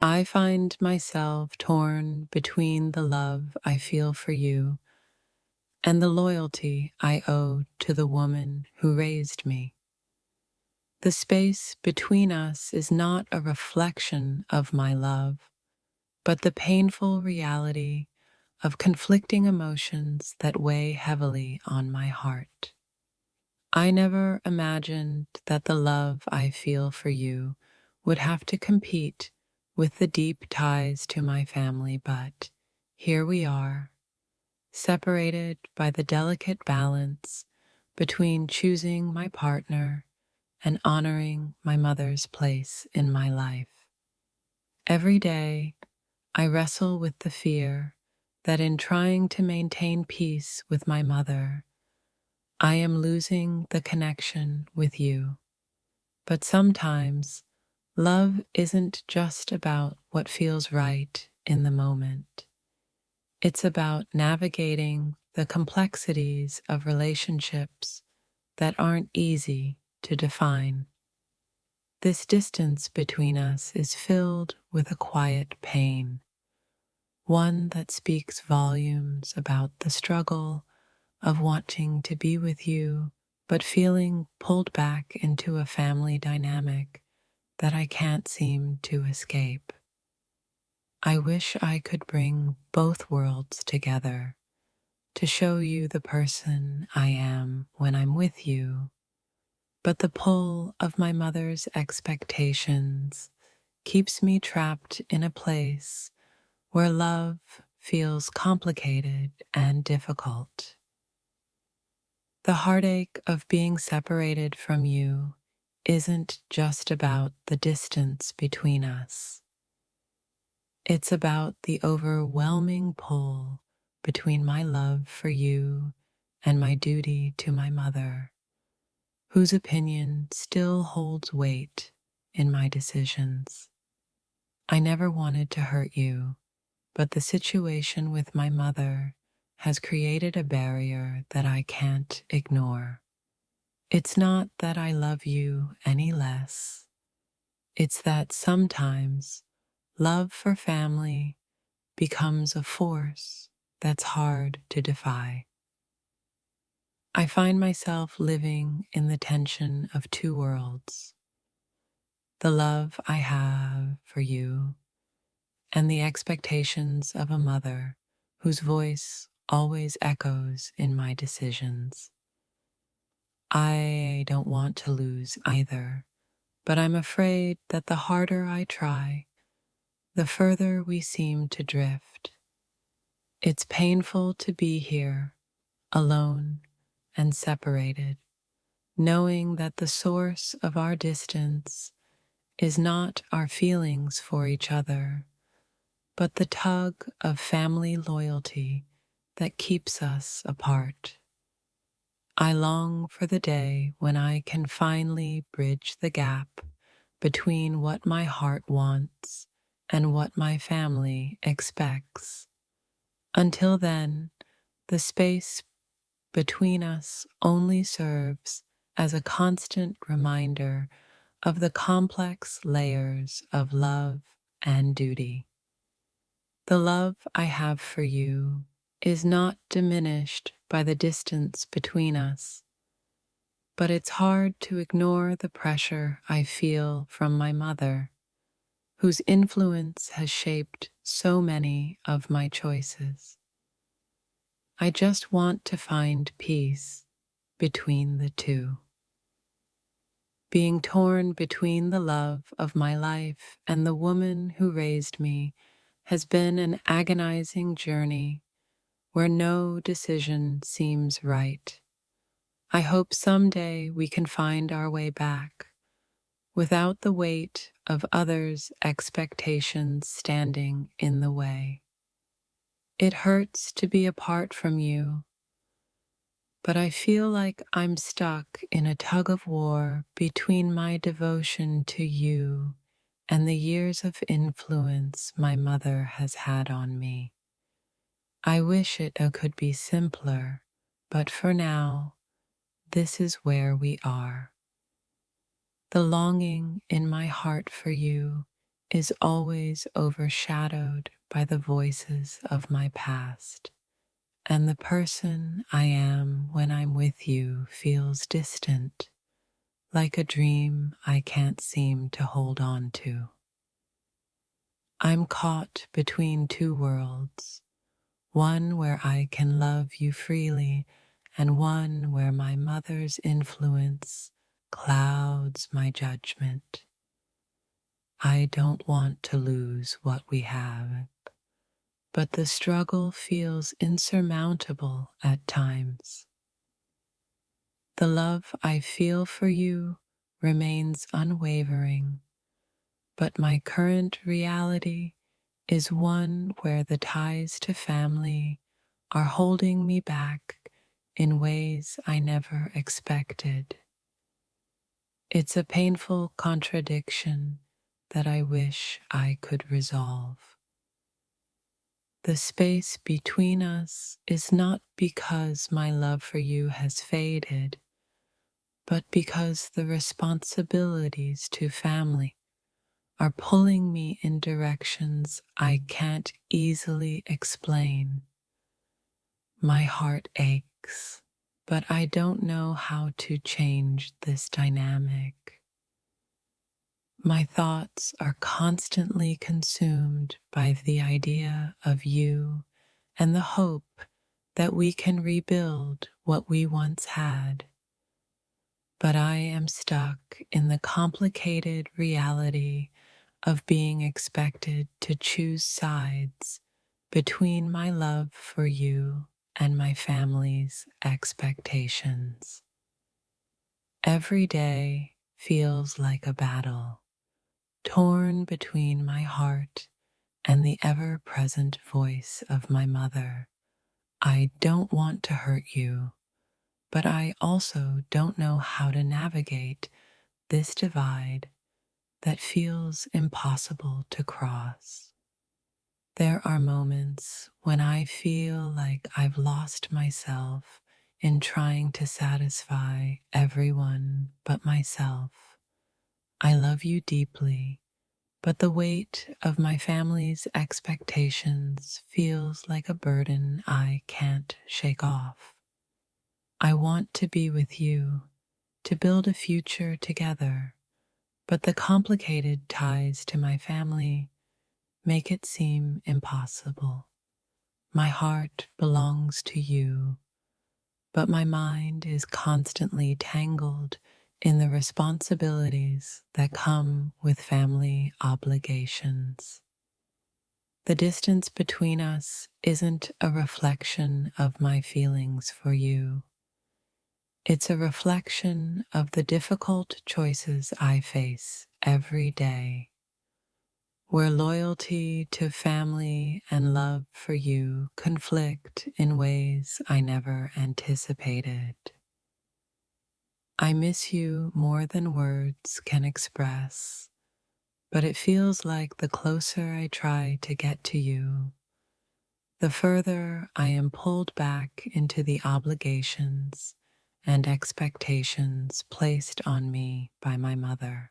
I find myself torn between the love I feel for you and the loyalty I owe to the woman who raised me. The space between us is not a reflection of my love, but the painful reality of conflicting emotions that weigh heavily on my heart. I never imagined that the love I feel for you would have to compete with the deep ties to my family, but here we are, separated by the delicate balance between choosing my partner and honoring my mother's place in my life. Every day, I wrestle with the fear that in trying to maintain peace with my mother, I am losing the connection with you. But sometimes, love isn't just about what feels right in the moment. It's about navigating the complexities of relationships that aren't easy to define. This distance between us is filled with a quiet pain, one that speaks volumes about the struggle of wanting to be with you, but feeling pulled back into a family dynamic that I can't seem to escape. I wish I could bring both worlds together to show you the person I am when I'm with you, but the pull of my mother's expectations keeps me trapped in a place where love feels complicated and difficult. The heartache of being separated from you isn't just about the distance between us. It's about the overwhelming pull between my love for you and my duty to my mother, whose opinion still holds weight in my decisions. I never wanted to hurt you, but the situation with my mother has created a barrier that I can't ignore. It's not that I love you any less. It's that sometimes love for family becomes a force that's hard to defy. I find myself living in the tension of two worlds, the love I have for you and the expectations of a mother whose voice always echoes in my decisions. I don't want to lose either, but I'm afraid that the harder I try, the further we seem to drift. It's painful to be here, alone and separated, knowing that the source of our distance is not our feelings for each other, but the tug of family loyalty that keeps us apart. I long for the day when I can finally bridge the gap between what my heart wants and what my family expects. Until then, the space between us only serves as a constant reminder of the complex layers of love and duty. The love I have for you is not diminished by the distance between us, but it's hard to ignore the pressure I feel from my mother, whose influence has shaped so many of my choices. I just want to find peace between the two. Being torn between the love of my life and the woman who raised me has been an agonizing journey where no decision seems right. I hope someday we can find our way back without the weight of others' expectations standing in the way. It hurts to be apart from you, but I feel like I'm stuck in a tug of war between my devotion to you and the years of influence my mother has had on me. I wish it could be simpler, but for now, this is where we are. The longing in my heart for you is always overshadowed by the voices of my past, and the person I am when I'm with you feels distant, like a dream I can't seem to hold on to. I'm caught between two worlds, one where I can love you freely, and one where my mother's influence clouds my judgment. I don't want to lose what we have, but the struggle feels insurmountable at times. The love I feel for you remains unwavering, but my current reality is one where the ties to family are holding me back in ways I never expected. It's a painful contradiction that I wish I could resolve. The space between us is not because my love for you has faded, but because the responsibilities to family are pulling me in directions I can't easily explain. My heart aches, but I don't know how to change this dynamic. My thoughts are constantly consumed by the idea of you and the hope that we can rebuild what we once had. But I am stuck in the complicated reality of being expected to choose sides between my love for you and my family's expectations. Every day feels like a battle, torn between my heart and the ever-present voice of my mother. I don't want to hurt you, but I also don't know how to navigate this divide that feels impossible to cross. There are moments when I feel like I've lost myself in trying to satisfy everyone but myself. I love you deeply, but the weight of my family's expectations feels like a burden I can't shake off. I want to be with you, to build a future together, but the complicated ties to my family make it seem impossible. My heart belongs to you, but my mind is constantly tangled in the responsibilities that come with family obligations. The distance between us isn't a reflection of my feelings for you. It's a reflection of the difficult choices I face every day, where loyalty to family and love for you conflict in ways I never anticipated. I miss you more than words can express, but it feels like the closer I try to get to you, the further I am pulled back into the obligations and expectations placed on me by my mother.